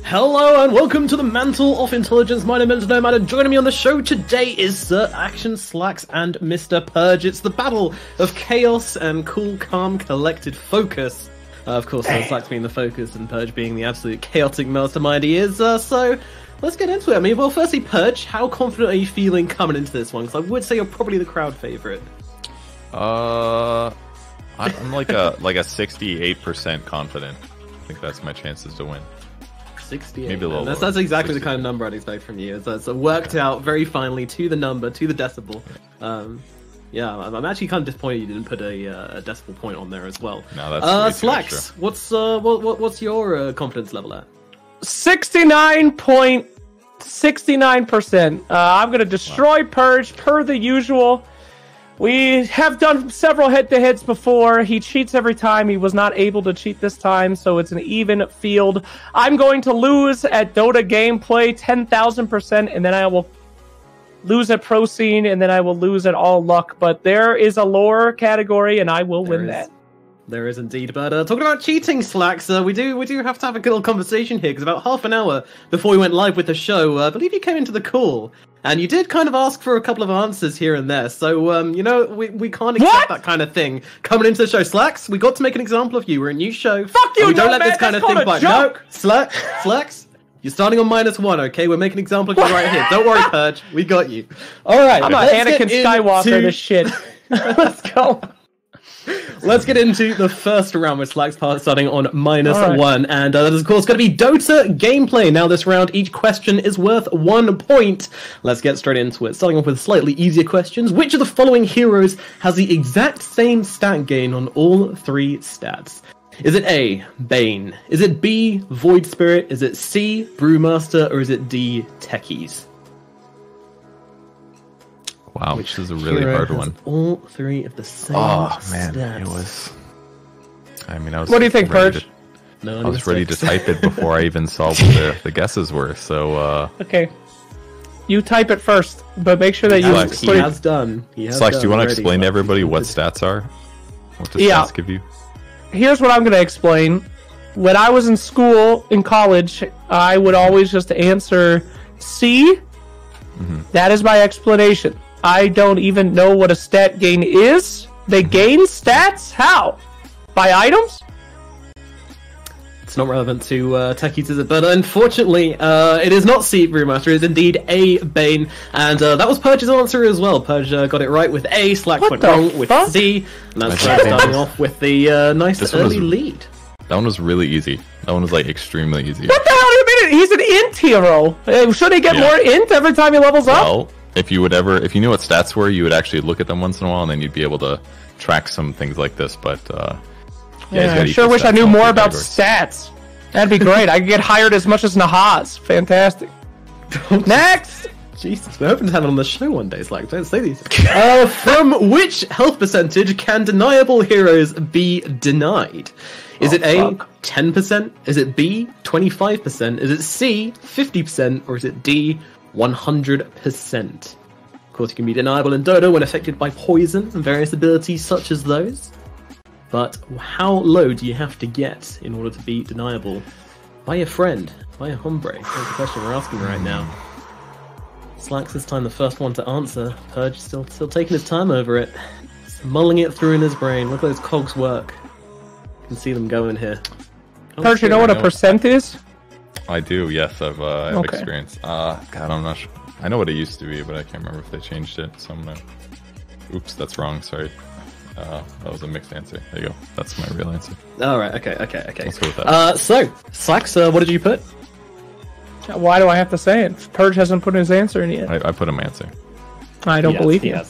Hello and welcome to the Mantle of Intelligence. My name is Nomad, and joining me on the show today is SirActionSlacks and Mr. Purge. It's the battle of chaos and cool, calm, collected focus. Of course, Slacks being the focus and Purge being the absolute chaotic mastermind he is. So let's get into it. I mean, well, firstly, Purge, how confident are you feeling coming into this one? Because I would say you're probably the crowd favorite. I'm like a 68% confident. I think that's my chances to win. 68. Maybe a little lower. That's exactly 68. the kind of number I'd expect from you. It's worked out very finely to the number, to the decibel. Yeah, I'm actually kind of disappointed you didn't put a decimal point on there as well. No, that's Slacks, what's your confidence level at? 69.69%. I'm gonna destroy Purge per the usual. We have done several head-to-heads before. He cheats every time. He was not able to cheat this time, so it's an even field. I'm going to lose at Dota Gameplay 10,000%, and then I will lose at Pro Scene, and then I will lose at All Luck. But there is a lore category, and I will win that. There is indeed. But talking about cheating, Slacks, we do have to have a good old conversation here, because about half an hour before we went live with the show, I believe you came into the call. And you did kind of ask for a couple of answers here and there, so, you know, we can't accept that kind of thing. Coming into the show, Slacks, we got to make an example of you. We're a new show. Fuck you, we don't let man, this kind of that's thing called a bite. joke. No, Slacks, you're starting on -1, okay? We're making an example of you right here. Don't worry, Purge. We got you. All right. I'm a Anakin Skywalker, this shit. Let's go. Let's get into the first round with Slacks part starting on -1, and that is of course going to be Dota Gameplay. Now this round, each question is worth 1 point. Let's get straight into it. Starting off with slightly easier questions. Which of the following heroes has the exact same stat gain on all 3 stats? Is it A, Bane? Is it B, Void Spirit? Is it C, Brewmaster? Or is it D, Techies? Wow, which is a really hard one. All 3 of the same man, stats. it was. I mean, I was. What do you think, Purge? No, I was ready to type it before I even saw what the guesses were. So. Okay. You type it first, but make sure that he has done. Slacks, do you want to explain to everybody what stats are? What the stats give you? Here's what I'm going to explain. When I was in school, in college, I would always just answer C. That is my explanation. I don't even know what a stat gain is. They gain stats? How? By items? It's not relevant to Techies, is it? But unfortunately, it is not C, Brewmaster. It is indeed A, Bane. And that was Purge's answer as well. Purge got it right with A, Slacks went wrong with C. And that's starting off with the nice early lead. That one was really easy. That one was like extremely easy. What the hell do you mean? He's an int hero. Should he get more int every time he levels up? Well, if you knew what stats were, you would actually look at them once in a while, and then you'd be able to track some things like this. But I sure wish I knew more about stats. That'd be great. I could get hired as much as Nahaz. Fantastic. Next. Jesus, we're hoping to have it on the show one day. It's like, don't say these. From which health percentage can deniable heroes be denied? Is it A, 10%? Is it B, 25%? Is it C, 50%? Or is it D, 100%? Of course, you can be deniable in Dota when affected by poison and various abilities such as those. But how low do you have to get in order to be deniable by a friend, by a hombre? That's the question we're asking right now. Slacks this time the first one to answer. Purge still taking his time over it. Just mulling it through in his brain. Look at those cogs work. You can see them going here. Purge, you know what a percent is? I do, yes. I have experience. God, I'm not sure. I know what it used to be, but I can't remember if they changed it. So I'm gonna... Oops, that's wrong. Sorry. That was a mixed answer. There you go. That's my real answer. Alright, okay. Let's go with that. So, Slacks, what did you put? Why do I have to say it? Purge hasn't put his answer in yet. I put in my answer. I don't believe you.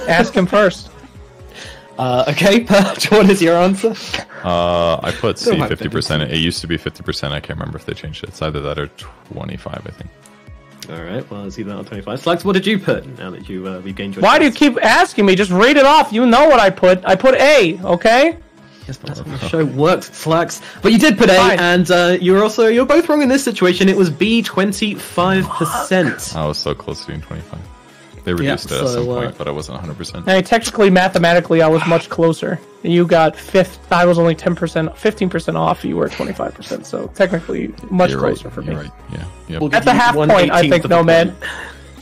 Ask him first. Okay, Purge, what is your answer? I put C, 50%. It used to be 50%. I can't remember if they changed it. It's either that or 25, I think. Alright, well, it's either that or 25. Slacks, what did you put now that you regained your Why do you keep asking me? Just read it off. You know what I put. I put A, okay? Yes, but that's how the show works, Slacks. But you did put A, and you're both wrong in this situation. It was B, 25%. I was so close to being 25. They reduced it at some point, but I wasn't 100%. I mean, technically, mathematically, I was much closer. You got I was only 10%, 15% off. You were 25%. So technically, much closer for me. You're right. Yeah. Yep. At the half point, I think Nomad.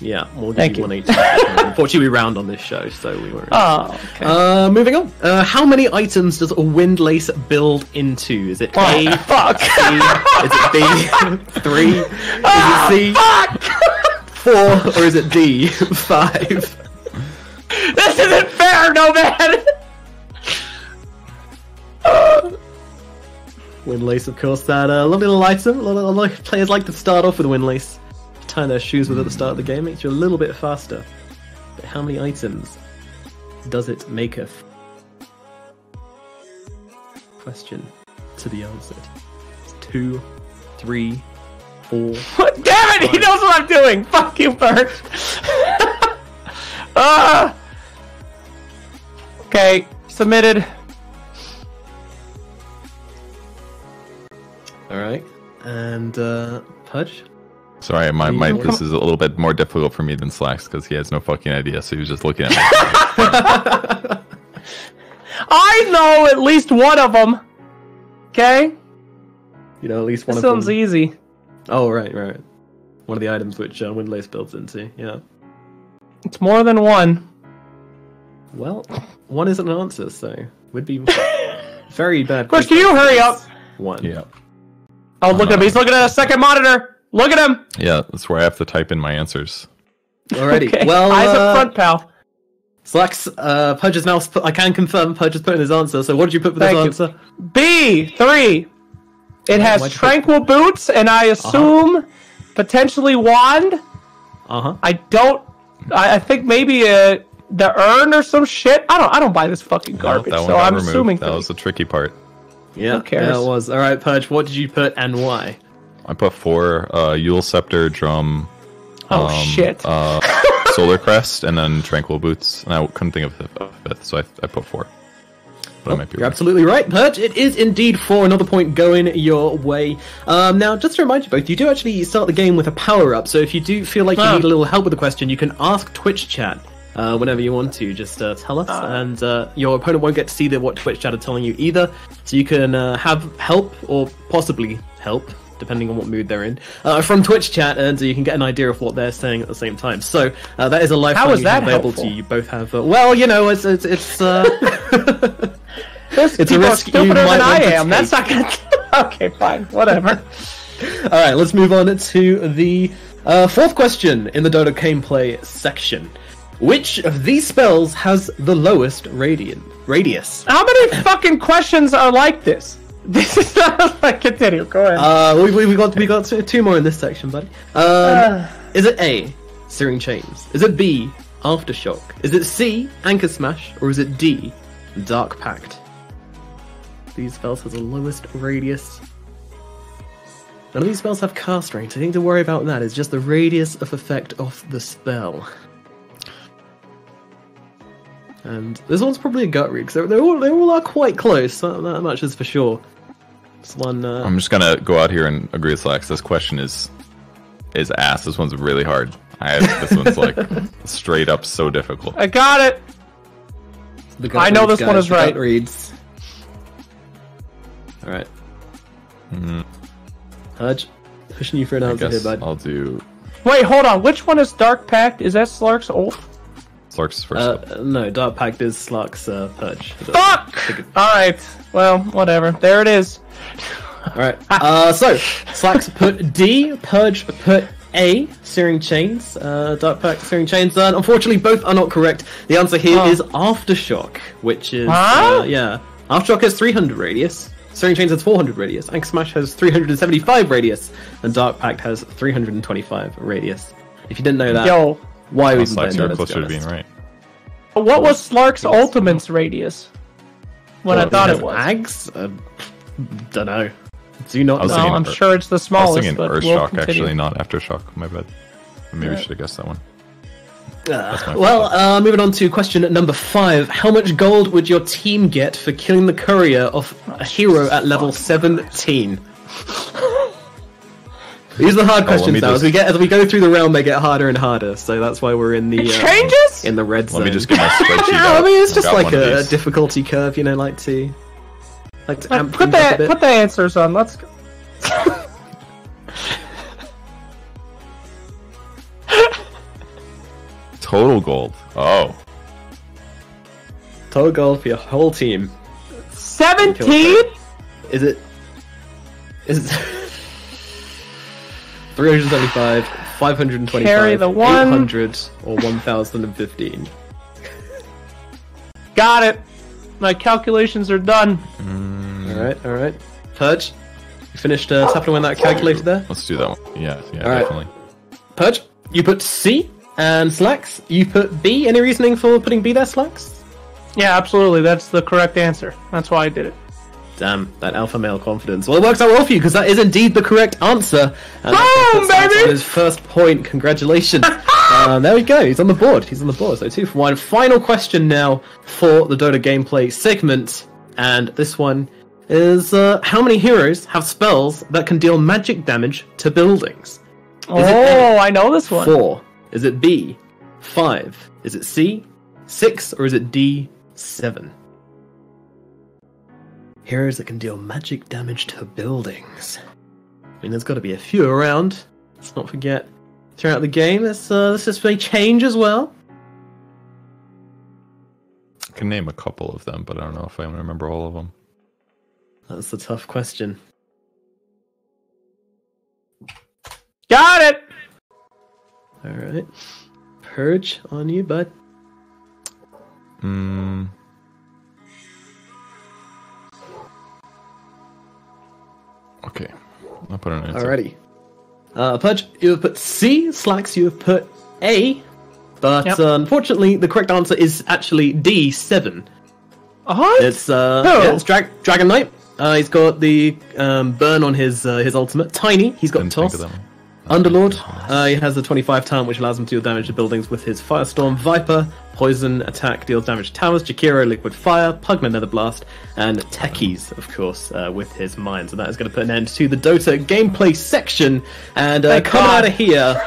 Yeah, we'll give you 118. Unfortunately, we round on this show, so we were. Oh, okay. Moving on. How many items does a windlace build into? Is it A? Fuck. C? Is it B? 3? Is it C? Fuck. 4? Or is it D? 5? This isn't fair, Nomad. Windlace, of course, that lovely little item. A lot of players like to start off with a windlace. Tie their shoes with at the start of the game makes you a little bit faster. But how many items does it make of? Question to be answered. It's 2, 3, 4. Damn it! He knows what I'm doing. Fuck you, Bert. Okay, submitted. All right, and Pudge. Sorry, this is a little bit more difficult for me than Slacks because he has no fucking idea, so he was just looking at me. I know at least one of them. Okay? You know at least one this of them. This one's easy. Oh, right. One of the items which Windlace builds into, yeah. It's more than one. Well, one isn't an answer, so would be very bad. Chris, can you hurry up? One. Yeah. Oh, look at him. He's looking at a second monitor. Look at him! Yeah, that's where I have to type in my answers. Alrighty, okay. Well, eyes up front, pal. Slacks, Pudge is now. I can confirm Pudge has put in his answer. So, what did you put for this answer? B 3. It has tranquil boots, and I assume potentially wand. I don't. I think maybe the urn or some shit. I don't buy this fucking garbage. No, so I'm assuming that was the tricky part. Yeah, who cares? Yeah, it was. All right, Pudge. What did you put and why? I put 4 Yule Scepter, Drum, shit. Solar Crest, and then Tranquil Boots. And I couldn't think of a fifth, so I put 4. But I might be You're absolutely right, Pudge. It is indeed 4. Another point going your way. Now, just to remind you both, you do actually start the game with a power-up. So if you do feel like you need a little help with the question, you can ask Twitch chat whenever you want to. Just tell us, and your opponent won't get to see what Twitch chat are telling you either. So you can have help, or possibly help, depending on what mood they're in, from Twitch chat, and you can get an idea of what they're saying at the same time. So that is a lifeline available to you. You both have. Well, you know, it's it's a risk you might than I am. Take. That's not gonna. Okay, fine, whatever. All right, let's move on to the fourth question in the Dota Cameplay section. Which of these spells has the lowest radius? How many fucking questions are like this? This is not like continue. Go ahead. We got 2 more in this section, buddy. Is it A, Searing Chains? Is it B, Aftershock? Is it C, Anchor Smash? Or is it D, Dark Pact? These spells have the lowest radius. None of these spells have cast range. The thing to worry about that is just the radius of effect of the spell. And this one's probably a gut read, because they all are quite close. That much is for sure. This one. I'm just gonna go out here and agree with Slacks. This question is ass. This one's really hard. This one's like straight up so difficult. I got it. I know this one is right. Gut reads. All right. Hudge, pushing you for an answer here, bud. I'll do. Wait, hold on. Which one is Dark Pact? Is that Slark's ult? Slark's first. No, Dark Pact is Slark's Purge. Fuck! Alright, well, whatever. There it is. Alright, so, Slacks put D, Purge put A, Searing Chains, Dark Pact, Searing Chains. Unfortunately, both are not correct. The answer here is Aftershock, which is, yeah. Aftershock has 300 radius, Searing Chains has 400 radius, Anchor Smash has 375 radius, and Dark Pact has 325 radius. If you didn't know that, why would Slacks, you're closer to being right. What was Slark's ultimate's radius? What I thought it was. Ags? Don't know. Do not know. I'm sure it's the smallest. I was thinking but Earthshock, we'll actually, not Aftershock. My bad. Maybe I should have guessed that one. Well, moving on to question number 5. How much gold would your team get for killing the courier of a hero at level 17? These are the hard questions now. As we go through the realm, they get harder and harder. So that's why we're in the changes in the red zone. Let me just get my spreadsheet No, out. I mean it's just like a difficulty curve, you know, like to amp put things up a bit. the answers on. Let's go. Total gold. Oh. Total gold for your whole team. 17? Is it 375, 525, Carry the one. 800, or 1015? Got it. My calculations are done. Alright. Purge, you finished tapping away on that calculator there? Let's do that one. Yeah, All right. definitely. Purge, you put C, and Slacks, you put B. Any reasoning for putting B there, Slacks? Yeah, absolutely. That's the correct answer. That's why I did it. Damn, that alpha male confidence. Well, it works out well for you, because that is indeed the correct answer. And Boom, baby! On his first point. Congratulations. There we go. He's on the board. So 2 for 1. Final question now for the Dota gameplay segment. And this one is, how many heroes have spells that can deal magic damage to buildings? Is it A, I know this one. 4? Is it B, 5? Is it C, 6? Or is it D, 7? Heroes that can deal magic damage to buildings. I mean, there's got to be a few around. Let's not forget, throughout the game, this may change as well. I can name a couple of them, but I don't know if I remember all of them. That's a tough question. Got it! Alright. Purge on you, bud. Okay. I'll put an answer. Alrighty. Purge, you have put C. Slacks, you have put A. But unfortunately, the correct answer is actually D, 7. What? It's Dragon Knight. He's got the burn on his ultimate. Tiny, he's got toss. Underlord, he has the 25 talent, which allows him to deal damage to buildings with his Firestorm. Viper, poison attack, deals damage to towers. Jakiro, liquid fire. Pugna, nether blast. And Techies, of course, with his mine. So that is going to put an end to the Dota gameplay section. And coming out of here,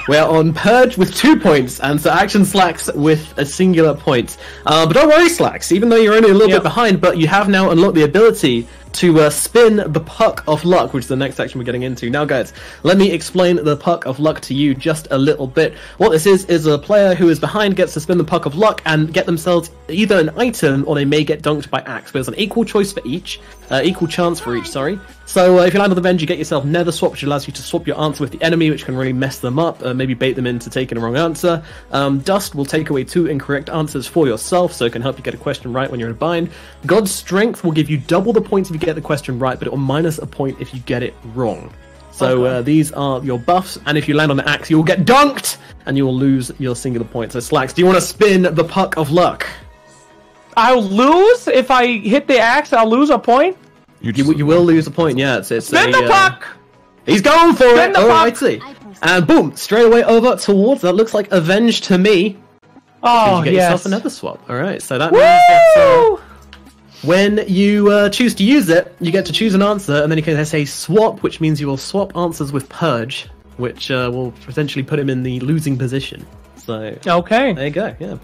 we're on Purge with 2 points, and SirActionSlacks with a singular point. But don't worry, Slacks, even though you're only a little bit behind, but you have now unlocked the ability to spin the Puck of Luck, which is the next section we're getting into. Now, guys, let me explain the Puck of Luck to you just a little bit. What this is a player who is behind gets to spin the Puck of Luck and get themselves either an item or they may get dunked by Axe. But it's an equal choice for each, equal chance for each, sorry. So if you land on the Venge, you get yourself Nether Swap, which allows you to swap your answer with the enemy, which can really mess them up, maybe bait them into taking a wrong answer. Dust will take away 2 incorrect answers for yourself, so it can help you get a question right when you're in a bind. God's Strength will give you double the points if you get the question right, but it will minus a point if you get it wrong. So these are your buffs, and if you land on the Axe, you will get dunked, and you will lose your singular point. So Slacks, do you want to spin the Puck of Luck? I'll lose? If I hit the Axe, I'll lose a point? You will lose a point, yeah. It's spin the puck! He's going for it! Alrighty. And boom, straight away over towards, that looks like Avenge to me. Oh, you get yes. yourself another swap. Alright, so that means that when you choose to use it, you get to choose an answer, and then you can say swap, which means you will swap answers with Purge, which will potentially put him in the losing position. So, okay. There you go. Yeah,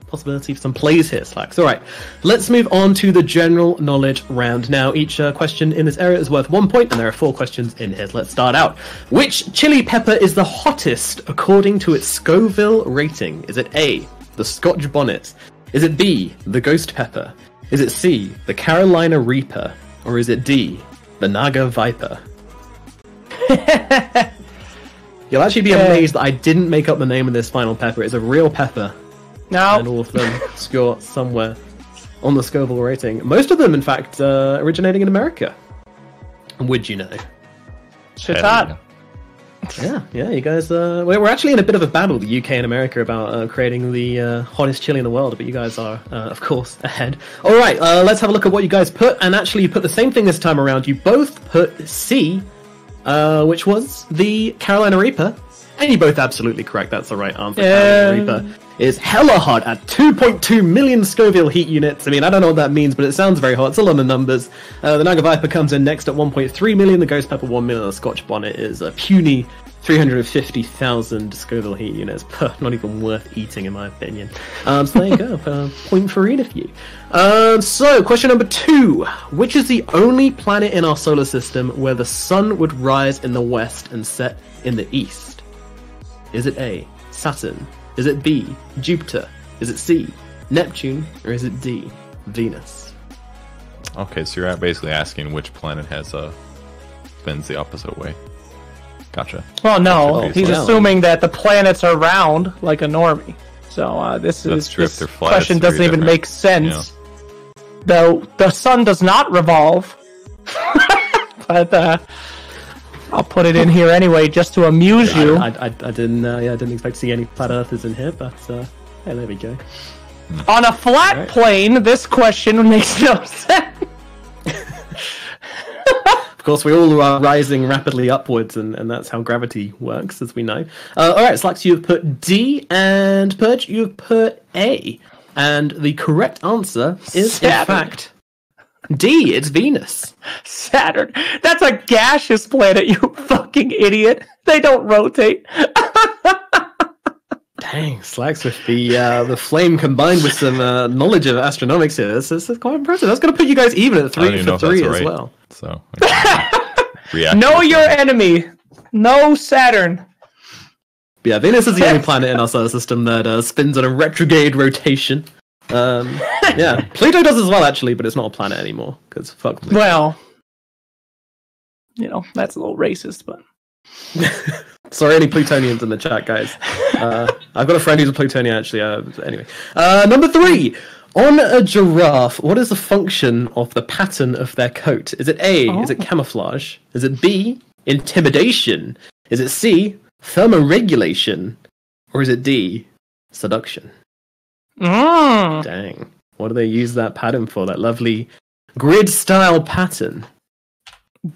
possibility for some plays here, Slacks. Alright, let's move on to the general knowledge round. Now, each question in this area is worth 1 point, and there are 4 questions in here. Let's start out. Which chili pepper is the hottest according to its Scoville rating? Is it A, the Scotch bonnet? Is it B, the ghost pepper? Is it C, the Carolina Reaper? Or is it D, the Naga Viper? You'll actually be amazed that I didn't make up the name of this final pepper. It's a real pepper. No. And all of them score somewhere on the Scoville rating. Most of them, in fact, originating in America. Would you know? Shit's hot. Yeah, you guys. We're actually in a bit of a battle, the UK and America, about creating the hottest chili in the world. But you guys are, of course, ahead. All right, let's have a look at what you guys put. And actually, you put the same thing this time around. You both put C, which was the Carolina Reaper. And you're both absolutely correct. That's the right answer. Carolina Reaper is hella hot at 2.2 million Scoville heat units. I mean, I don't know what that means, but it sounds very hot. It's a lot of numbers. The Naga Viper comes in next at 1.3 million. The Ghost Pepper 1 million. The Scotch Bonnet is a puny 350,000 Scoville heat units. Not even worth eating, in my opinion. So there you go. Point for either of you. So, question number 2. Which is the only planet in our solar system where the sun would rise in the west and set in the east? Is it A, Saturn? Is it B, Jupiter? Is it C, Neptune? Or is it D, Venus? Okay, so you're basically asking which planet has spins the opposite way. Gotcha. Well, no, he's assuming that the planets are round like a normie. So this question doesn't even make sense. Though the sun does not revolve. But I'll put it in here anyway, just to amuse you. I didn't expect to see any flat earthers in here, but hey, there we go. On a flat plane, this question makes no sense. Of course, we all are rising rapidly upwards, and that's how gravity works, as we know. Alright, Slacks, you've put D, and Purge, you've put A. And the correct answer is, Saturn. in fact, D, it's Venus. Saturn. That's a gaseous planet, you fucking idiot. They don't rotate. Dang, Slacks with the flame combined with some knowledge of astronomics here. This is quite impressive. That's going to put you guys even at 3 for 3 as well. So, know your enemy. No Saturn. Yeah, Venus is the only planet in our solar system that spins on a retrograde rotation. Yeah, Pluto does as well, actually, but it's not a planet anymore, because fuck Pluto. Well, that's a little racist, but... Sorry, any Plutonians in the chat, guys. I've got a friend who's a Plutonian, actually. Anyway. Number 3. On a giraffe, what is the function of the pattern of their coat? Is it A, is it camouflage? Is it B, intimidation? Is it C, thermoregulation? Or is it D, seduction? Dang. What do they use that pattern for? That lovely grid-style pattern?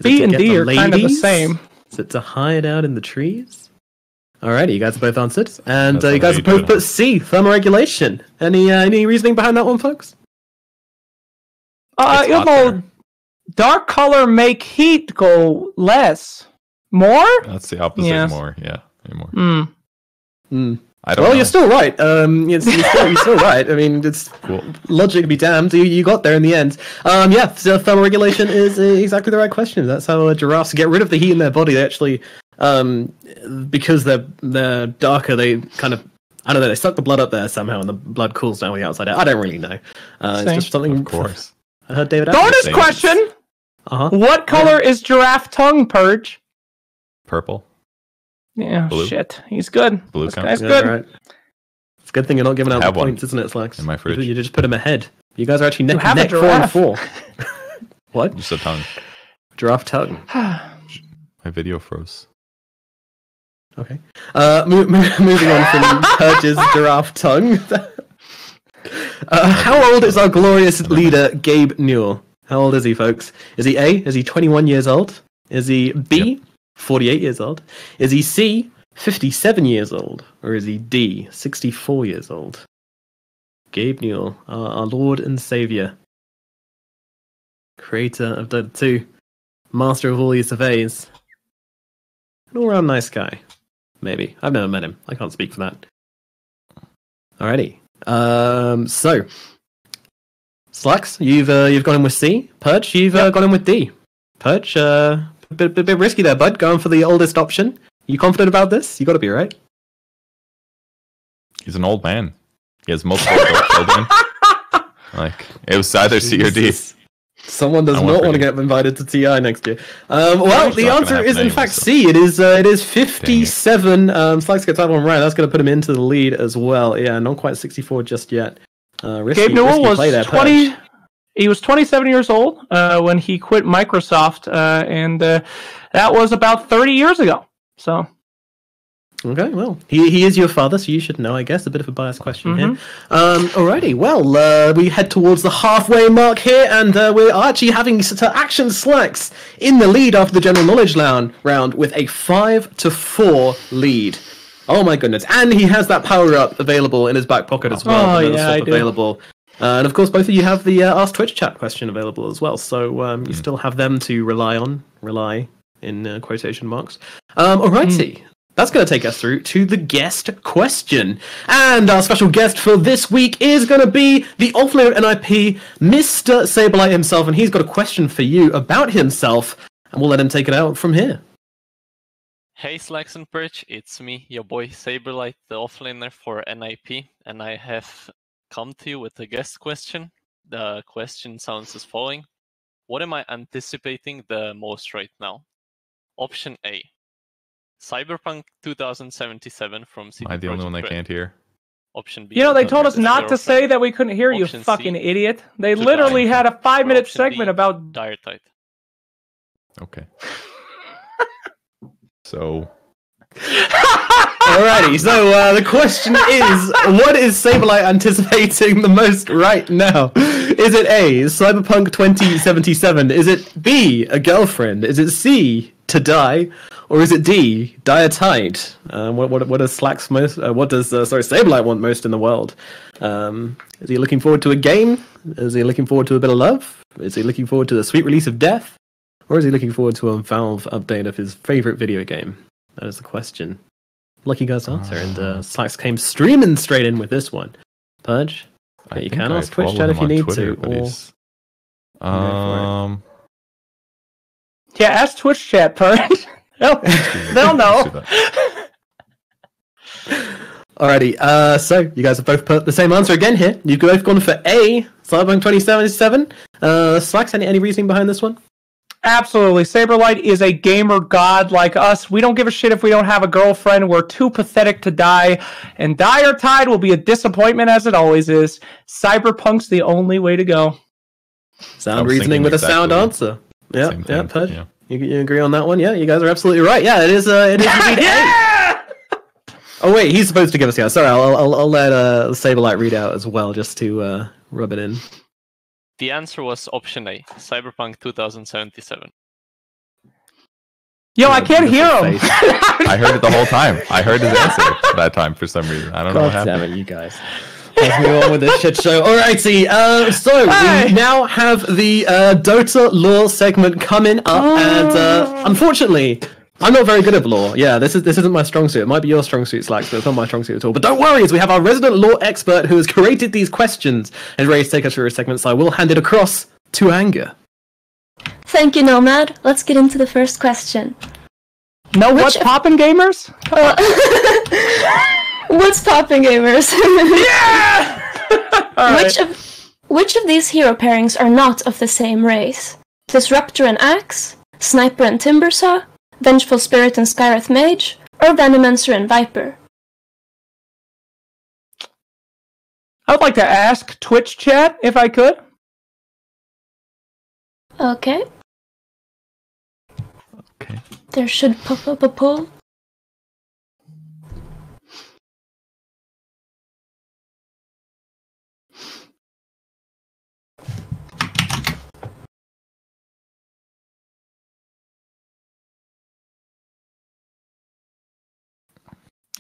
B and D are kind of the same. Is it to hide out in the trees? Alrighty, you guys have both answered. And you guys have both put C, thermoregulation. Any reasoning behind that one, folks? Dark color make heat go less. More? That's the opposite. Yes. More, yeah. More. I don't know. You're still right. You're still right. I mean, it's cool. Logic be damned. You got there in the end. Yeah, so thermoregulation is exactly the right question. That's how giraffes get rid of the heat in their body. They actually, because they're darker, they kind of, I don't know, they suck the blood up there somehow, and the blood cools down with the outside air. I don't really know. It's just something. Of course. I heard David. Bonus question. What color is giraffe tongue, Purge? Purple. Yeah, Blue. Shit. He's good. Blue This count. guy's good. Right. It's a good thing you're not giving out the points, isn't it, Slacks? In my fridge. You just put him ahead. You guys are actually neck 4 and 4. What? Just a tongue. Giraffe tongue. My video froze. Okay. Moving on from Purge's giraffe tongue. How old is our glorious leader, Gabe Newell? How old is he, folks? Is he A? Is he 21 years old? Is he B? 48 years old? Is he C, 57 years old? Or is he D, 64 years old? Gabe Newell, our Lord and Saviour. Creator of Dota 2. Master of all your surveys. An all-round nice guy. Maybe. I've never met him. I can't speak for that. Alrighty. So... Slacks, you've gone in with C. Purge, you've gone in with D. Purge, bit risky there, bud. Going for the oldest option. You confident about this? You got to be, right? He's an old man. He has multiple children. Like, it was either C or D. Someone does not want to get invited to TI next year. Well, the answer is in fact C. It is 57. Slacks gets that one right. That's going to put him into the lead as well. Yeah, not quite 64 just yet. Gabe Newell was 20. He was 27 years old when he quit Microsoft, and that was about 30 years ago. So, okay, well, he is your father, so you should know, I guess. A bit of a biased question here. Alrighty, well, we head towards the halfway mark here, and we're actually having SirActionSlacks in the lead after the general knowledge round with a 5-4 lead. Oh my goodness! And he has that power-up available in his back pocket as well. Oh yeah, I do. Available. And of course, both of you have the Ask Twitch chat question available as well. So you still have them to rely in quotation marks. Alrighty. That's going to take us through to the guest question. And our special guest for this week is going to be the offlaner of NIP, Mr. Saberlight himself. And he's got a question for you about himself. And we'll let him take it out from here. Hey Slacks and Purge, it's me, your boy Saberlight, the offlaner for NIP. And I have come to you with a guest question. The question sounds as following. What am I anticipating the most right now? Option A. Cyberpunk 2077 from CD Am I the only one that can't hear? Option B. You know, they told us not to say that we couldn't hear you, Option fucking C, idiot. They literally had a 5-minute Option segment D, about... Dire Tide. Okay. So... Alrighty, so the question is, what is Saberlight anticipating the most right now? Is it A, Cyberpunk 2077? Is it B, a girlfriend? Is it C, to die? Or is it D, Dire Tide? What does Slacks most? Saberlight want most in the world? Is he looking forward to a game? Is he looking forward to a bit of love? Is he looking forward to the sweet release of Death? Or is he looking forward to a Valve update of his favorite video game? That is the question. Lucky guys answer, and Slacks came streaming straight in with this one. Purge, you can ask Twitch chat if you need to. Yeah, ask Twitch chat, Purge. They'll know. Alrighty, so you guys have both put the same answer again here. You've both gone for A, Cyberpunk 2077. Slacks, any reasoning behind this one? Absolutely. Saberlight is a gamer god like us. We don't give a shit if we don't have a girlfriend. We're too pathetic to die. And Dire Tide will be a disappointment as it always is. Cyberpunk's the only way to go. Sound reasoning with a sound answer. Yeah, Pudge. Yeah. You agree on that one? Yeah, you guys are absolutely right. Yeah, it is indeed yeah! A. Oh wait, he's supposed to give us the answer. Sorry, I'll let Saberlight read out as well, just to rub it in. The answer was option A, Cyberpunk 2077. Yo, I can't hear him. I heard it the whole time. I heard his answer that time for some reason. I don't know what happened. Damn it, you guys. Let's move on with this shit show. Alrighty, so we now have the Dota Lore segment coming up, and unfortunately, I'm not very good at lore. Yeah, this isn't my strong suit. It might be your strong suit, Slacks, but it's not my strong suit at all. But don't worry, as we have our resident lore expert who has created these questions and ready to take us through a segment, so I will hand it across to Anger. Thank you, Nomad. Let's get into the first question. What's poppin', gamers? What's poppin', gamers? Yeah! Which of these hero pairings are not of the same race? Disruptor and Axe, Sniper and Timbersaw, Vengeful Spirit and Skywrath Mage, or Venomancer and Viper? I would like to ask Twitch chat if I could. Okay. Okay. There should pop up a poll.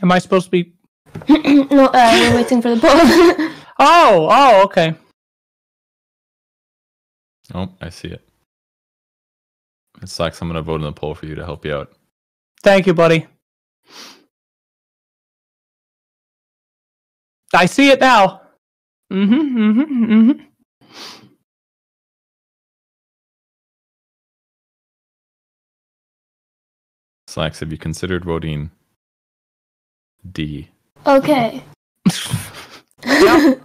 Am I supposed to be... No, we're waiting for the poll. Oh, okay. Oh, I see it. It's like I'm going to vote in the poll for you to help you out. Thank you, buddy. I see it now. Slacks, have you considered voting D? Okay. Yep.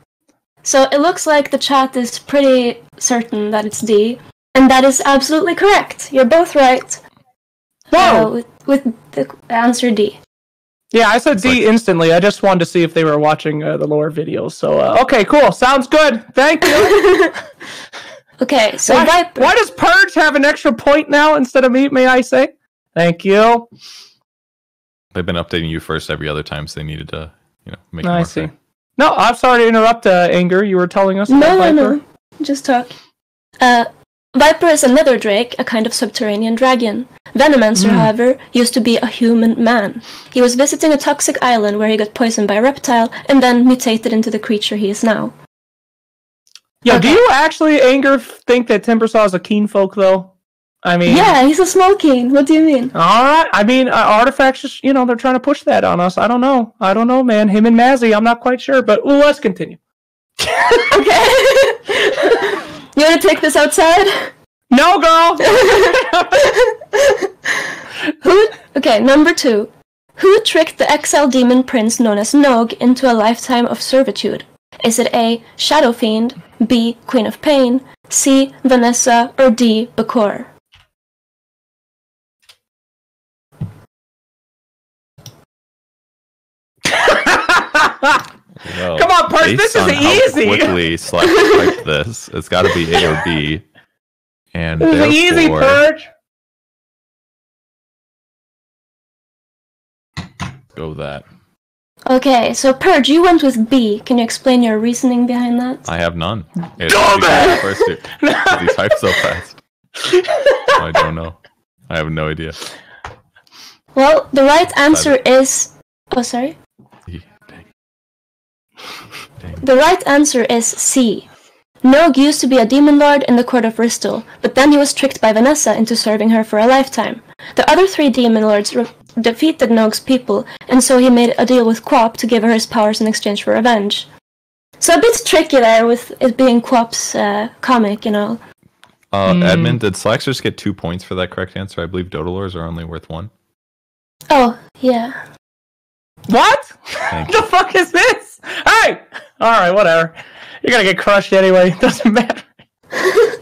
So it looks like the chat is pretty certain that it's D, and that is absolutely correct. You're both right. Whoa! With the answer D. Yeah, I said D instantly. I just wanted to see if they were watching the lore videos. So, okay, cool. Sounds good. Thank you. Okay, so why does Purge have an extra point now instead of me, may I say? Thank you. They've been updating you first every other time, so they needed to, make it I more see. fair. No, I'm sorry to interrupt, Anger. You were telling us about Viper? No. Just talk. Viper is a nether drake, a kind of subterranean dragon. Venomancer, however, used to be a human man. He was visiting a toxic island where he got poisoned by a reptile and then mutated into the creature he is now. Yo, do you actually, Anger, think that Timbersaw is a keen folk, though? I mean... Yeah, he's a small keen. What do you mean? Alright, I mean, Artifacts, just, they're trying to push that on us. I don't know, man. Him and Mazzy, I'm not quite sure, but let's continue. Okay. You want to take this outside? No, girl! Okay, number 2. Who tricked the exiled demon prince known as Nog into a lifetime of servitude? Is it A, Shadow Fiend, B, Queen of Pain, C, Vanessa, or D, Bakor? Well, come on, Purge, this is easy! Quickly type this. It's got to be A or B. And this is easy, Purge! Go with that. Okay, so Purge, you went with B. Can you explain your reasoning behind that? I have none. First two. He types so fast. I don't know. I have no idea. Well, the right answer is... Oh, sorry? Dang. The right answer is C. Nog used to be a demon lord in the court of Bristol, but then he was tricked by Vanessa into serving her for a lifetime. The other 3 demon lords defeated Nog's people, and so he made a deal with Quap to give her his powers in exchange for revenge. So a bit tricky there with it being Quap's comic, Edmund, did Slacks just get 2 points for that correct answer? I believe Dota Lores are only worth 1. Oh, yeah. What? The fuck is this? Hey! Alright, whatever. You're gonna get crushed anyway. Doesn't matter.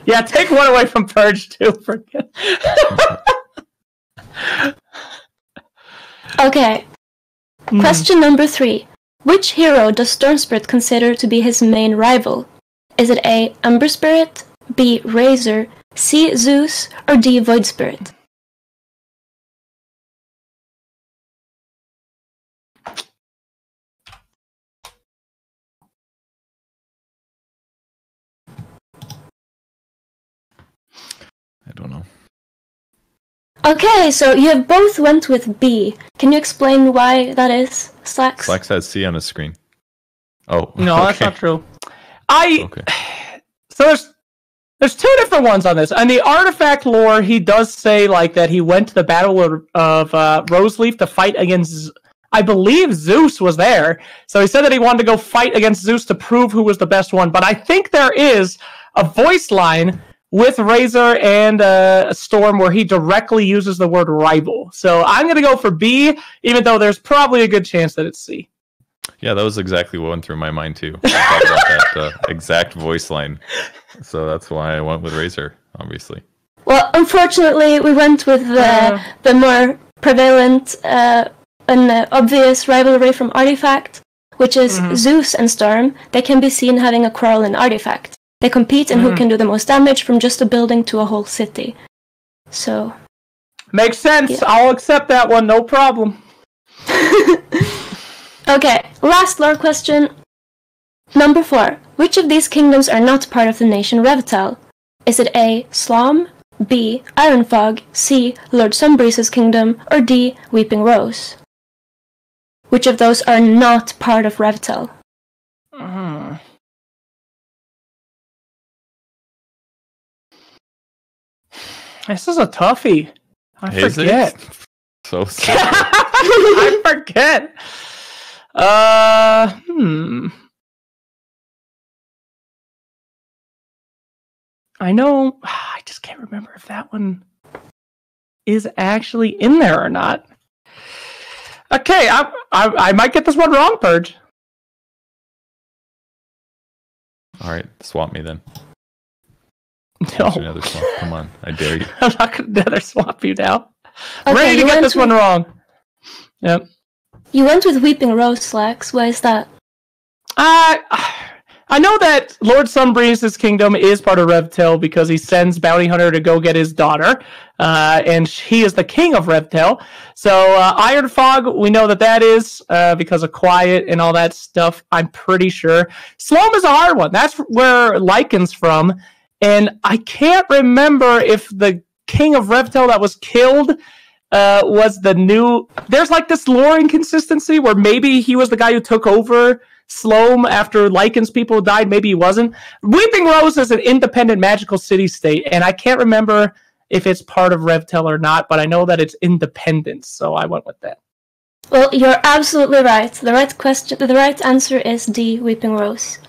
Yeah, take 1 away from Purge, too. Okay. Question number 3. Which hero does Stormspirit consider to be his main rival? Is it A, Ember Spirit, B, Razor, C, Zeus, or D, Void Spirit? I don't know. Okay, so you have both went with B. Can you explain why that is, Slacks? Slacks has C on his screen. Oh. No, okay. That's not true. Okay. So there's 2 different ones on this. On the artifact lore, he does say that he went to the Battle of Roseleaf to fight against... I believe Zeus was there. So he said that he wanted to go fight against Zeus to prove who was the best one. But I think there is a voice line with Razor and Storm where he directly uses the word rival. So I'm going to go for B, even though there's probably a good chance that it's C. Yeah, that was exactly what went through my mind too. I thought about that exact voice line. So that's why I went with Razor, obviously. Well, unfortunately, we went with the more prevalent and obvious rivalry from Artifact, which is Zeus and Storm. They can be seen having a quarrel in Artifact. They compete in who can do the most damage from just a building to a whole city. So... Makes sense. Yeah. I'll accept that one, no problem. Okay, last lore question. Number 4. Which of these kingdoms are not part of the nation Revtal? Is it A, Slom, B, Ironfog, C, Lord Sunbreeze's kingdom, or D, Weeping Rose? Which of those are not part of Revtal? This is a toughie. I forget. So simple. I forget. I know. I just can't remember if that one is actually in there or not. Okay, I might get this one wrong, Purge. All right, swap me then. No. Another swap. Come on, I dare you. I'm not going to another swap you now. Okay, Ready to get this one wrong. Yep. You went with Weeping Rose, Slacks. Why is that? I know that Lord Sunbreeze's kingdom is part of Revtel because he sends Bounty Hunter to go get his daughter, and he is the king of Revtel. So Iron Fog, we know that is because of Quiet and all that stuff, I'm pretty sure. Slom is a hard one. That's where Lycan's from. And I can't remember if the king of Revtel that was killed was the new... There's like this lore inconsistency where maybe he was the guy who took over Sloam after Lycan's people died. Maybe he wasn't. Weeping Rose is an independent magical city-state, and I can't remember if it's part of Revtel or not, but I know that it's independent, so I went with that. Well, you're absolutely right. The right answer is D, Weeping Rose.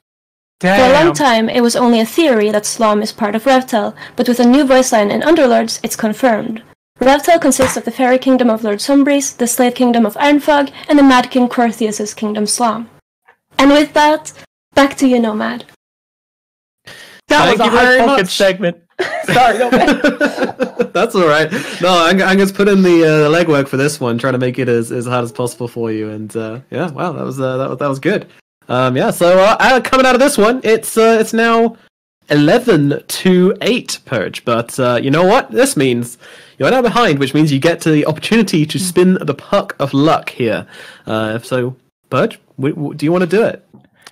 Damn. For a long time, it was only a theory that Slum is part of Revtel, but with a new voice line in Underlords, it's confirmed. Revtel consists of the fairy kingdom of Lord Sombreeze, the slave kingdom of Ironfog, and the Mad King Corthius' kingdom Slum. And with that, back to you, Nomad. That was a high-focused segment. Sorry, Nomad. That's all right. No, I'm going to put in the legwork for this one, trying to make it as hard as possible for you. And yeah, wow, that was good. So coming out of this one, it's now 11-8, Purge. But you know what? This means you're now behind, which means you get to the opportunity to spin the puck of luck here. So, Purge, do you want to do it?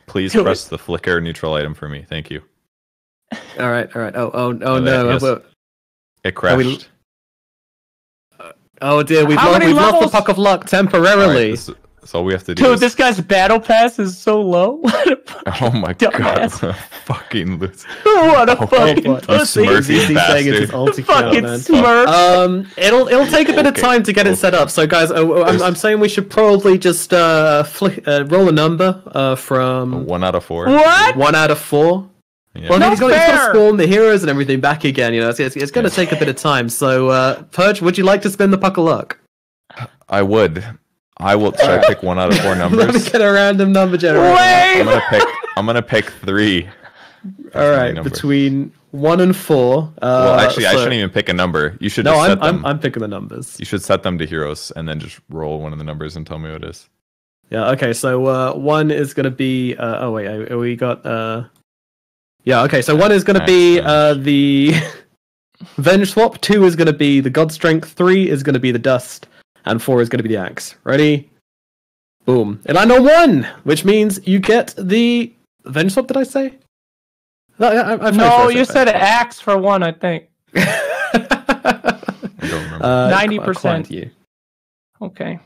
Please press the flicker neutral item for me. Thank you. All right. Oh no! Yes. It crashed. Oh dear, we've lost the puck of luck temporarily. Right, that's all we have to do. Dude, this guy's battle pass is so low. Oh my god, what a fucking loser. What a fucking pussy. Smurfy bastard. Fucking smurf. It'll take a bit of time to get it set up. So guys, I'm saying we should probably just roll a number from 1 out of 4. What? 1 out of 4. Yeah. Well, he's got to spawn the heroes and everything back again. You know, it's going to take a bit of time. So, Purge, would you like to spin the puck of luck? I would. I will. Should I pick 1 out of 4 numbers? Let me get a random number generator. Wait! I'm gonna pick 3. All right, between 1 and 4. Well, actually, I shouldn't even pick a number. You should. I'm picking the numbers. You should set them to heroes and then just roll one of the numbers and tell me what it is. Yeah. Okay. So 1 is gonna be. Oh wait, we got. Yeah. Okay. So 1 is gonna be the Venge Swap. 2 is gonna be the God Strength. 3 is gonna be the Dust. And 4 is going to be the axe. Ready? Boom. And I know 1, which means you get the Venge Swap, did I say? No, you said axe for 1, I think. I don't remember. 90%. You. Okay.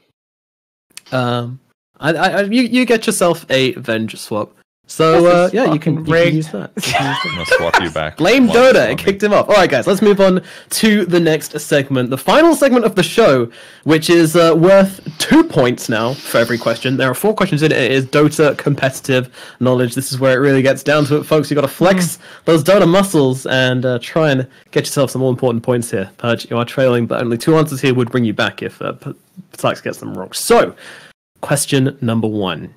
You get yourself a Venge Swap. So, you can use that. I'm going to swap you back. Blame Dota, it kicked him off. Alright guys, let's move on to the next segment. The final segment of the show, which is worth 2 points now for every question. There are 4 questions in it. It is Dota competitive knowledge. This is where it really gets down to it, folks. You've got to flex those Dota muscles and try and get yourself some more important points here. Purge, you are trailing, but only 2 answers here would bring you back if Slacks gets them wrong. So, question number 1.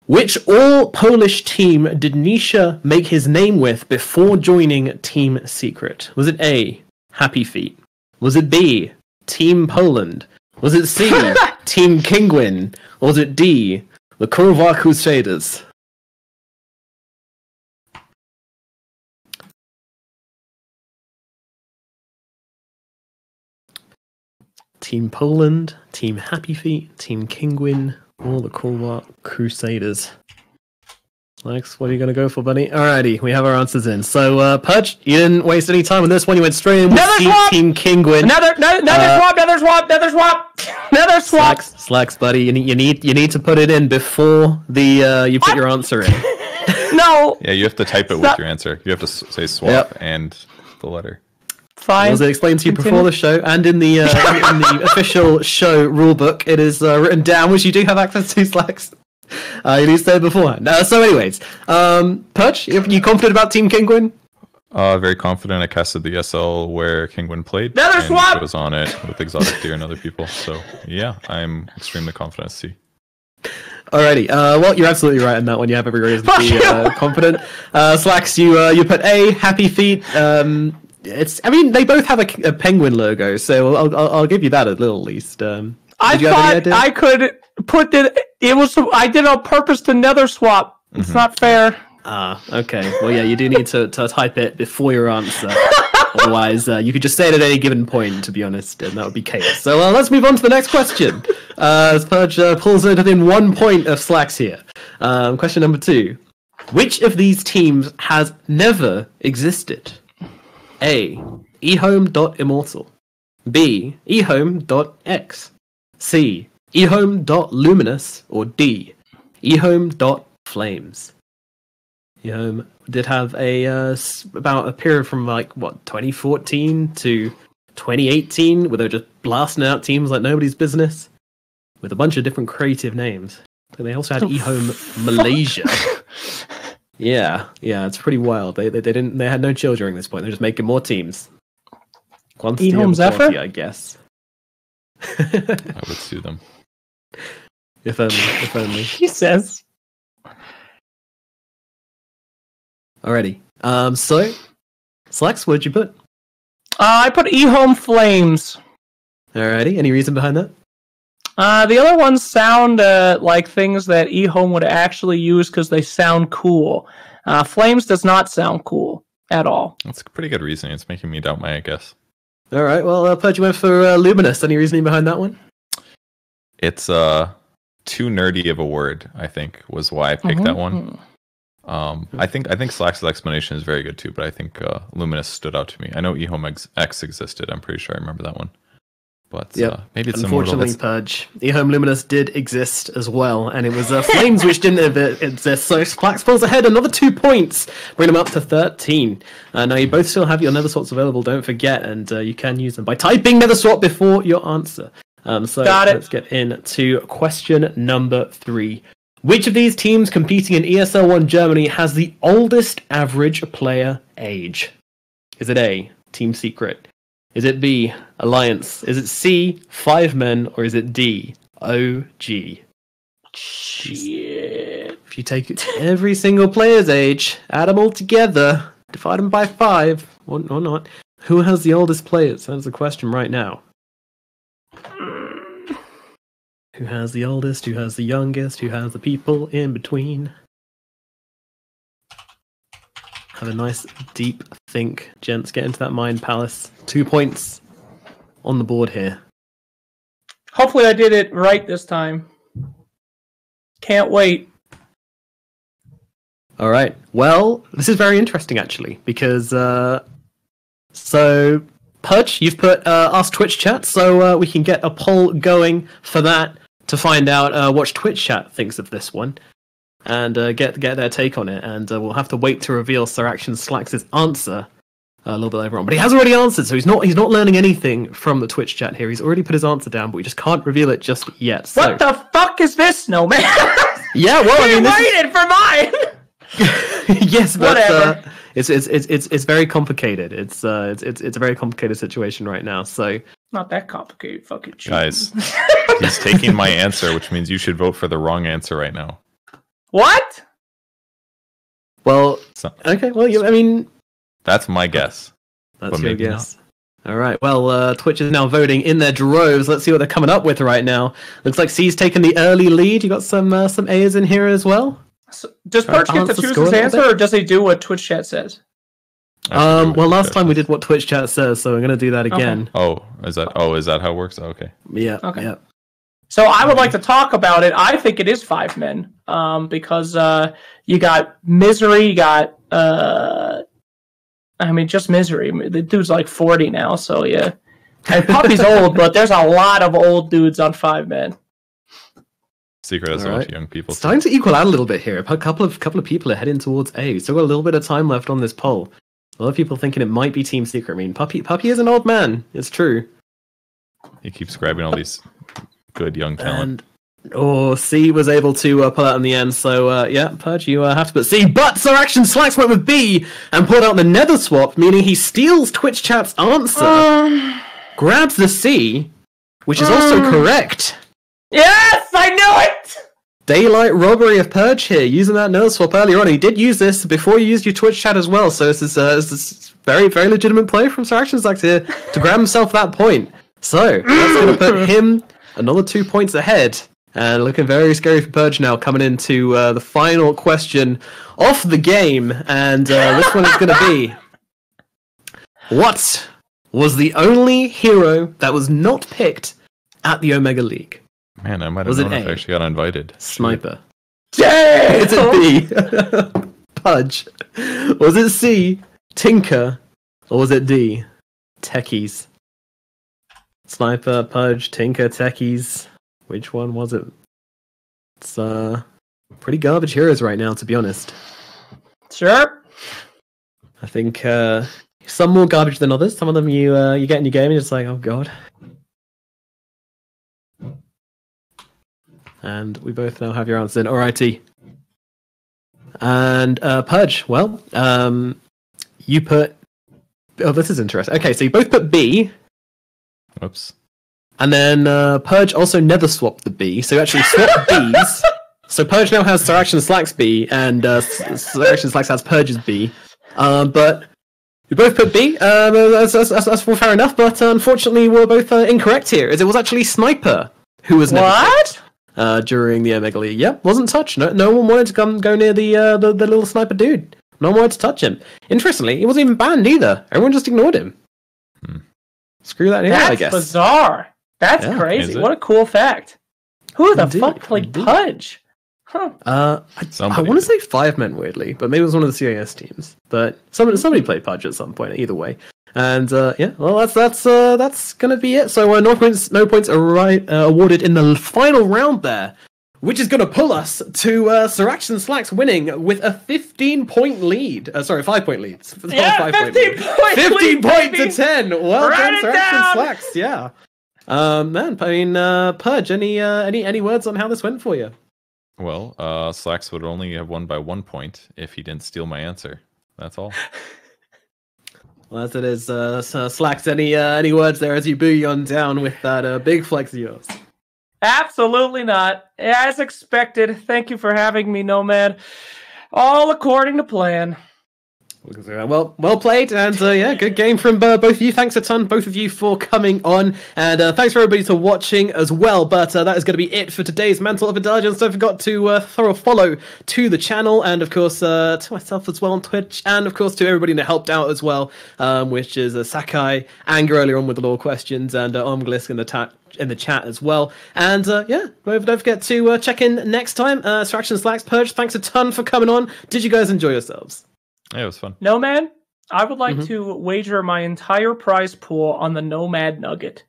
Which all-Polish team did Nisha make his name with before joining Team Secret? Was it A, Happy Feet? Was it B, Team Poland? Was it C, Team Kingwin? Or was it D, the Kurva Crusaders? Team Poland, Team Happy Feet, Team Kingwin, or the Kurva Crusaders. Lex, what are you going to go for, buddy? Alrighty, we have our answers in. So, Pudge, you didn't waste any time on this one. You went straight in with Team Kingwin. Nether swap. Slacks, buddy. You need to put it in before you put your answer in. No. Yeah, you have to type it with your answer. You have to say swap and the letter. Fine. As I explained to you before the show, and in the official show rulebook, it is written down, which you do have access to, Slacks. You need to say it beforehand. So anyways, Purge, you confident about Team Kingwin? Very confident. I casted the SL where Kingwin played. Nether swap! I was on it with Exotic Deer and other people. So yeah, I'm extremely confident. See. Alrighty, well, you're absolutely right on that one. You have every reason to be confident. Slacks, you put A, Happy Feet. They both have a penguin logo, so I'll give you that a little at least. I thought I could put it. I did it on purpose to nether swap. It's not fair. Okay. Well, yeah, you do need to type it before your answer. Otherwise, you could just say it at any given point, to be honest, and that would be chaos. So let's move on to the next question. As Purge pulls it within 1 point of Slacks here. Question number 2. Which of these teams has never existed? A. ehome.immortal. B. ehome.x. C. ehome.luminous. Or D. ehome.flames. ehome did have about a period from 2014 to 2018 where they were just blasting out teams like nobody's business with a bunch of different creative names. So they also had ehome Malaysia. Yeah, it's pretty wild. They had no chill during this point. They're just making more teams. Quantity ehome Zephyr, quality, I guess. I would sue them. If only. He says. Alrighty. So, Slacks, what'd you put? I put ehome Flames. Alrighty. Any reason behind that? The other ones sound like things that ehome would actually use because they sound cool. Flames does not sound cool at all. That's pretty good reasoning. It's making me doubt my guess. Alright, well, Purge went for Luminous. Any reasoning behind that one? It's too nerdy of a word, I think, was why I picked that one. I think Slack's explanation is very good too, but I think Luminous stood out to me. I know ehome X existed. I'm pretty sure I remember that one. But maybe it's unfortunately, Purge. ehome Luminous did exist as well, and it was Flames which didn't exist. So Slax pulls ahead another 2 points, bring them up to 13. Now you both still have your nether swaps available, don't forget, and you can use them by typing nether swap before your answer. So let's get into question number 3. Which of these teams competing in ESL 1 Germany has the oldest average player age? Is it A, Team Secret? Is it B, Alliance? Is it C, 5 Men? Or is it D, OG? Shit. If you take every single player's age, add them all together, divide them by 5, or not, who has the oldest players? That's the question right now. Who has the oldest? Who has the youngest? Who has the people in between? Have a nice deep think, gents. Get into that mind palace. 2 points on the board here. Hopefully I did it right this time. Can't wait. All right. Well, this is very interesting, actually, because... So, Pudge, you've put Ask Twitch Chat, so we can get a poll going for that to find out what Twitch Chat thinks of this one. And get their take on it, and we'll have to wait to reveal SirActionSlacks' answer a little bit later on. But he has already answered, so he's not learning anything from the Twitch chat here. He's already put his answer down, but we just can't reveal it just yet. So. What the fuck is this, Snowman? Yeah, well, I mean, waited for mine. Yes, but whatever. It's very complicated. It's a very complicated situation right now. So not that complicated, fucking shit. Guys, he's taking my answer, which means you should vote for the wrong answer right now. What? Well, okay. Well, I mean, that's my guess. That's your guess. Not. All right. Well, Twitch is now voting in their droves. Let's see what they're coming up with right now. Looks like C's taken the early lead. You got some A's in here as well. So, does Purge get to choose his answer, or does he do what Twitch chat says? Well, last time we did what Twitch chat says, so I'm going to do that again. Okay. Is that how it works? Okay. Yeah. Okay. Yeah. So I would like to talk about it. I think it is 5 men, because you got Misery, you got just Misery. The dude's like 40 now, so yeah. And Puppy's old, but there's a lot of old dudes on 5 men. Secret has a bunch of young people. It's starting to equal out a little bit here. A couple of people are heading towards A. We've still got a little bit of time left on this poll. A lot of people thinking it might be Team Secret. I mean, Puppy is an old man. It's true. He keeps grabbing all these good young talent. And C was able to pull out in the end. So yeah, Purge, you have to put C. But SirActionSlacks went with B and pulled out the nether swap, meaning he steals Twitch chat's answer, grabs the C, which is also correct. Yes, I knew it! Daylight robbery of Purge here, using that nether swap earlier on. He did use this before you used your Twitch chat as well, so this is very, very legitimate play from SirActionSlacks here to grab himself that point. So, that's going to put him another 2 points ahead. And looking very scary for Purge now, coming into the final question of the game. And this one is going to be... What was the only hero that was not picked at the Omega League? Man, I might have known if I actually got invited. Sniper. Yeah! It's a B. Pudge? Was it C, Tinker? Or was it D, Techies? Sniper, Pudge, Tinker, Techies. Which one was it? It's pretty garbage heroes right now, to be honest. Sure. I think some more garbage than others. Some of them you get in your game and you're just like, oh god. And we both now have your answer. Alrighty. And Pudge, well, you put... Oh, this is interesting. Okay, so you both put B. Whoops. And then Purge also never swapped the B, so you actually swapped Bs. So Purge now has SirActionSlacks B, and SirActionSlacks has Purge's B. But you both put B. That's fair enough, but unfortunately we're both incorrect here, as it was actually Sniper who was never What? During the Omega League. Yep, wasn't touched. No one wanted to go near the little Sniper dude. No one wanted to touch him. Interestingly, he wasn't even banned either. Everyone just ignored him. Screw that hero, I guess. That's bizarre. That's crazy. What a cool fact. Who the fuck played Pudge? Huh. I want to say 5 men, weirdly, but maybe it was one of the CAS teams. But somebody played Pudge at some point, either way. And well, that's gonna be it. So no points awarded in the final round there, which is gonna pull us to SirActionSlacks winning with a 15-point lead. Sorry, 5-point lead. 15 point to 10. Well done, SirActionSlacks. Yeah. Man, I mean, Pudge, any words on how this went for you? Well, Slacks would only have won by 1 point if he didn't steal my answer. That's all. Well, as it is, Slacks, any words there as you booyah down with that big flex of yours? Absolutely not. As expected. Thank you for having me, Nomad. All according to plan. Well played, and good game from both of you. Thanks a ton, both of you, for coming on, and thanks for everybody for watching as well. But that is going to be it for today's Mantle of Intelligence. Don't forget to throw a follow to the channel, and of course to myself as well on Twitch, and of course to everybody that helped out as well, which is Sakai, Anger earlier on with the lore questions, and Omglisk in the chat as well. And don't forget to check in next time. SirActionSlacks, Purge, thanks a ton for coming on. Did you guys enjoy yourselves? Yeah, it was fun. Nomad, I would like to wager my entire prize pool on the Nomad Nugget.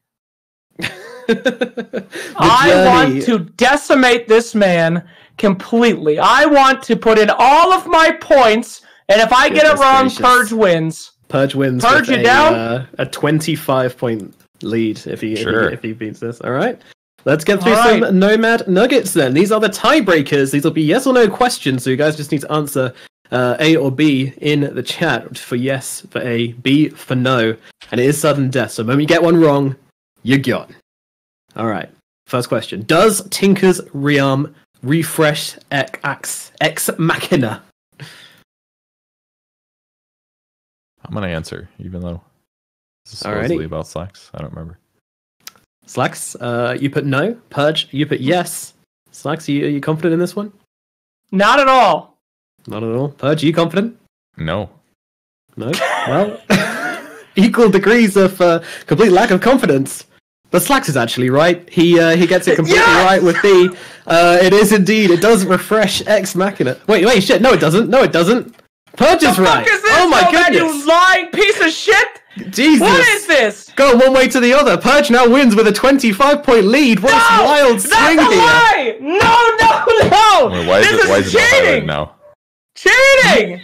I want to decimate this man completely. I want to put in all of my points, and if I get it wrong, Purge wins. Purge wins. Purge, you down? A 25-point lead if he beats this. All right. Let's get through some Nomad Nuggets then. These are the tiebreakers. These will be yes or no questions, so you guys just need to answer A or B in the chat. For yes for A, B for no, and it is sudden death. So when you get one wrong, you're gone. All right. First question: does Tinker's Realm refresh Ex Machina? I'm gonna answer, even though this is supposedly about Slacks. I don't remember. Slacks, you put no. Purge, you put yes. Slacks, are you confident in this one? Not at all. Not at all. Purge, are you confident? No. No? Well, equal degrees of complete lack of confidence. But Slacks is actually right. He gets it completely right with B. It is indeed. It does refresh Ex Machina. Wait, shit. No, it doesn't. Purge is right. What the fuck is this? Oh my goodness. You lying piece of shit. Jesus. What is this? Go one way to the other. Purge now wins with a 25-point lead. What a wild swing here. Lie. No. Why is it cheating now? Cheating!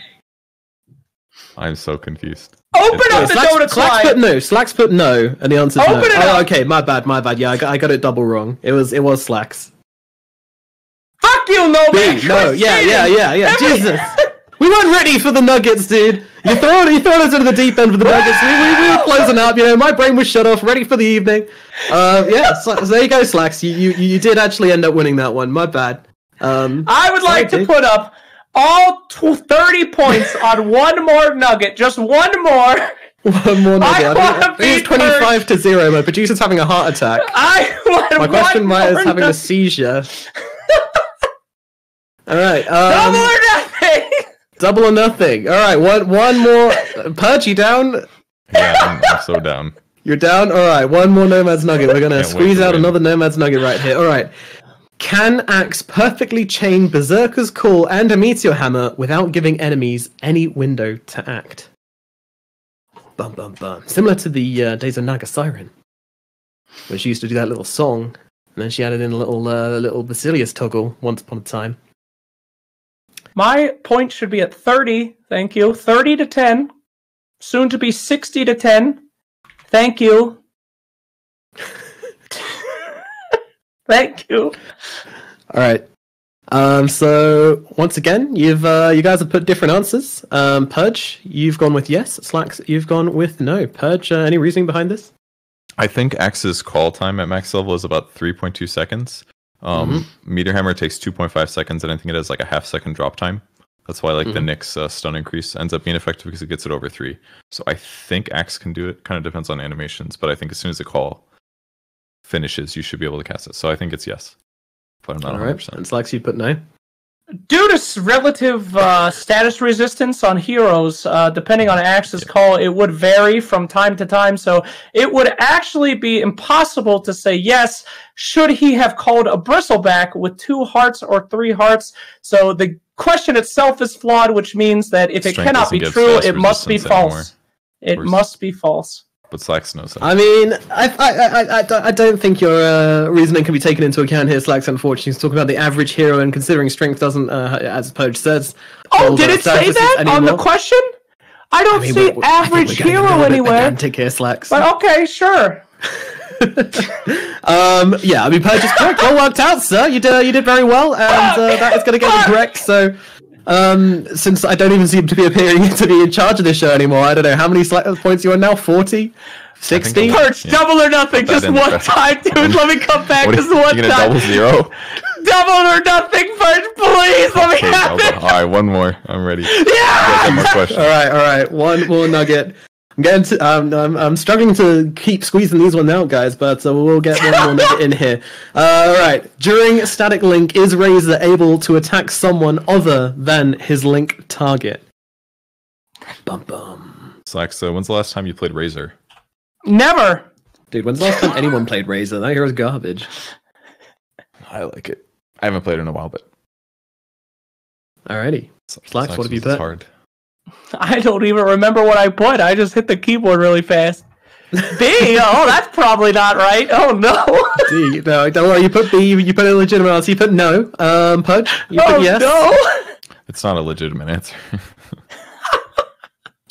I'm so confused. Open up the Dota client. Slacks put no, and the answer's no. Open it up. Okay, my bad. Yeah, I got it double wrong. It was Slacks. Fuck you, Nomad. No, yeah. Jesus. We weren't ready for the Nuggets, dude. You throw us into the deep end for the Nuggets. We were closing up. My brain was shut off, ready for the evening. So there you go, Slacks. You did actually end up winning that one. My bad. I would like to put up all 30 points on one more Nugget. Just one more. One more Nugget. I think it's 25-0. My producer's having a heart attack. My question is having a seizure. All right. Double or nothing. Double or nothing. All right, one more. Purge, you down? Yeah, I'm so down. You're down? All right, one more Nomad's Nugget. We're going to squeeze out another Nomad's Nugget right here. All right. Can Axe perfectly chain Berserker's Call and a Meteor Hammer without giving enemies any window to act? Bum bum bum. Similar to the Days of Naga Siren, where she used to do that little song, and then she added in a little Basilius toggle once upon a time. My point should be at 30. Thank you. 30 to 10. Soon to be 60 to 10. Thank you. Thank you. All right. So once again, you guys have put different answers. Purge, you've gone with yes. Slacks, you've gone with no. Purge, any reasoning behind this? I think Axe's call time at max level is about 3.2 seconds. Meteor Hammer takes 2.5 seconds, and I think it has like a half-second drop time. That's why like the Nyx stun increase ends up being effective because it gets it over 3. So I think Axe can do it. Kind of depends on animations, but I think as soon as the call finishes, you should be able to cast it. So I think it's yes. But I'm not 100%. And Slacks, you put no. Due to relative status resistance on heroes, depending on Axe's call, it would vary from time to time. So it would actually be impossible to say yes, should he have called a Bristleback with 2 hearts or 3 hearts. So the question itself is flawed, which means that if it cannot be true, it must be false. It must be false. But Slacks knows that. I mean, I don't think your reasoning can be taken into account here, Slacks, unfortunately. He's talking about the average hero, and considering strength doesn't, as Purge says... Oh, did it say that anymore on the question? I don't see average hero anywhere. Here, Slacks. But okay, sure. Yeah, I mean, Purge is correct. Well worked out, sir. You did very well, and that is going to get you correct, so... since I don't even seem to be appearing to be in charge of this show anymore, I don't know how many points you are now. 40, 60. Purge, double or nothing, just one time, dude. Let me come back, just one time. Double 0? Double or nothing, Purge, please. Let me have it. All right, one more. I'm ready. Yeah. One more question. All right. One more nugget. I'm getting to, I'm struggling to keep squeezing these ones out, guys, but we'll get one more nugget in here. Alright, during static link, is Razor able to attack someone other than his link target? Bum bum. Slacks, when's the last time you played Razor? Never. Dude, when's the last time anyone played Razor? That hero's garbage. I like it. I haven't played it in a while, but... Alrighty. Slacks, what have you put? It's hard. I don't even remember what I put. I just hit the keyboard really fast. B? Oh, that's probably not right. Oh, no. D, no, don't worry. You put B, you put a legitimate answer. You put no. Pudge, you put yes. No. It's not a legitimate answer.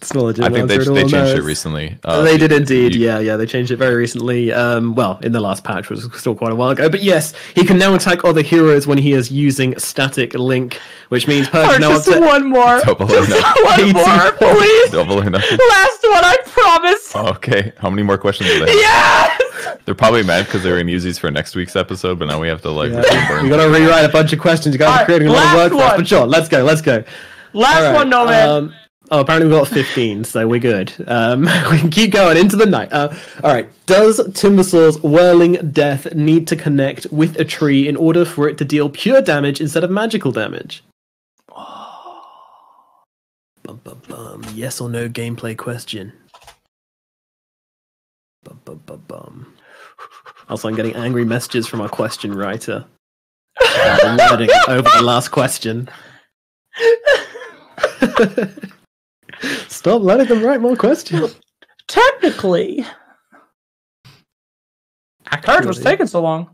It's not a legitimate I think answer. they changed it recently. They did indeed. Yeah, they changed it very recently. Well, in the last patch, which was still quite a while ago. But yes, he can now attack other heroes when he is using static link, which means Purge now just one more. Double just or nothing. one more, please. Double or nothing. Last one, I promise. Okay, how many more questions are there? Yes! They're probably mad because they were going to use these for next week's episode, but now we have to we got to rewrite a bunch of questions. You guys are creating a lot of work for us. But sure, let's go. Last one, no man. Oh, apparently we've got 15, so we're good. We can keep going into the night. Alright, does Timbersaw's Whirling Death need to connect with a tree in order for it to deal pure damage instead of magical damage? Bum, bum, bum. Yes or no gameplay question. Bum, bum, bum, bum. Also, I'm getting angry messages from our question writer. Loading over the last question. Stop letting them write more questions. Technically. Purge was taking so long.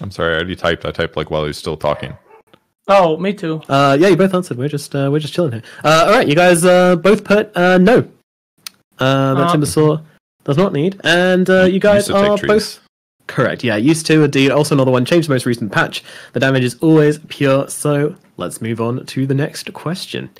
I'm sorry, I already typed. I typed like while he was still talking. Oh, me too. Yeah, you both answered. We're just chilling here. Alright, you guys both put no. That Timbersaw does not need. And you guys are both correct. Yeah, used to indeed. Also another one, changed the most recent patch. The damage is always pure, so let's move on to the next question.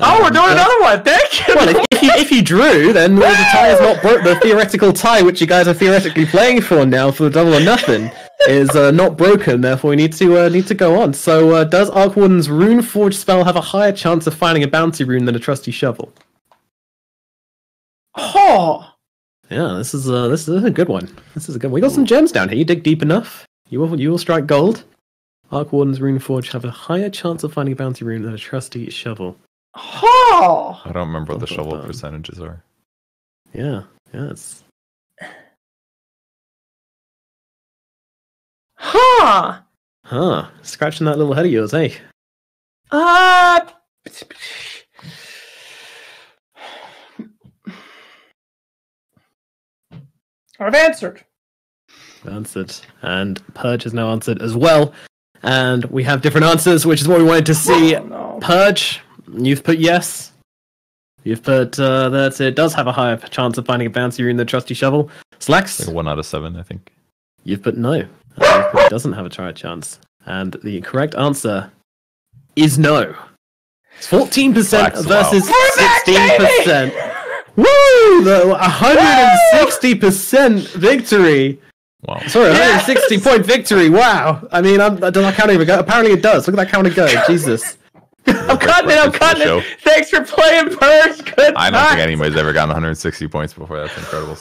Oh, we're doing another one. Thank you. Well, if you drew, then the tie is not broke. The theoretical tie, which you guys are theoretically playing for now for the double or nothing, is not broken. Therefore, we need to go on. So, does Arkwarden's Rune Forge spell have a higher chance of finding a bounty rune than a trusty shovel? Oh. Yeah, this is a good one. This is a good one. We got some gems down here. You dig deep enough, you will strike gold. Arkwarden's Rune Forge have a higher chance of finding a bounty rune than a trusty shovel. Oh! I don't remember what the shovel percentages are. Yeah, it's... Huh. Huh. Scratching that little head of yours, eh? I've answered. Answered. And Purge has now answered as well. And we have different answers, which is what we wanted to see. Oh, no. Purge, you've put yes. You've put that it does have a higher chance of finding a bouncer in the trusty shovel. Slacks, Like 1 out of 7, I think. you've put no. You've put it doesn't have a try chance. And the correct answer is no. It's 14% Slacks, versus wow. 16%. Woo! The 160% victory. Wow. Sorry, 160 point victory. Wow. I mean, I don't know how count even go. Apparently it does. Look at that counter go. Jesus. I'm cutting it. Thanks for playing, Purge. Good I don't think night. anybody's ever gotten 160 points before. That's incredible.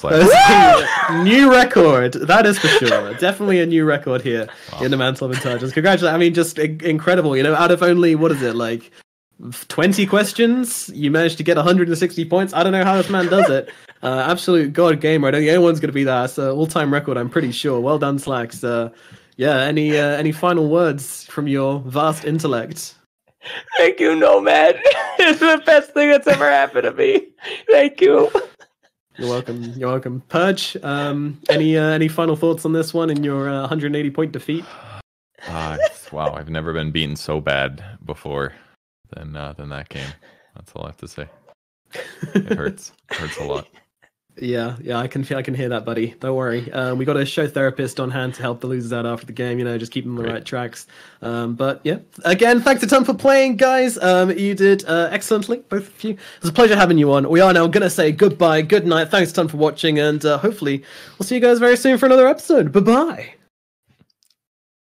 New record. That is for sure. Definitely a new record here in the Mantle of Intelligence. Congratulations. I mean, just incredible. You know, out of only, what is it, like 20 questions, you managed to get 160 points. I don't know how this man does it. Absolute god gamer. I don't think anyone's going to be that. It's an all-time record, I'm pretty sure. Well done, Slacks. Yeah, any final words from your vast intellect? Thank you, Nomad. It's the best thing that's ever happened to me. Thank you. You're welcome. You're welcome. Purge, any final thoughts on this one in your 180 point defeat? Wow, I've never been beaten so bad before than that game. That's all I have to say. It hurts. It hurts a lot. Yeah, I can hear that, buddy. Don't worry. We got a show therapist on hand to help the losers out after the game. You know, just keep them on the right tracks. But yeah, again, thanks a ton for playing, guys. You did excellently, both of you. It was a pleasure having you on. We are now gonna say goodbye, good night. Thanks a ton for watching, and hopefully we'll see you guys very soon for another episode. Bye bye.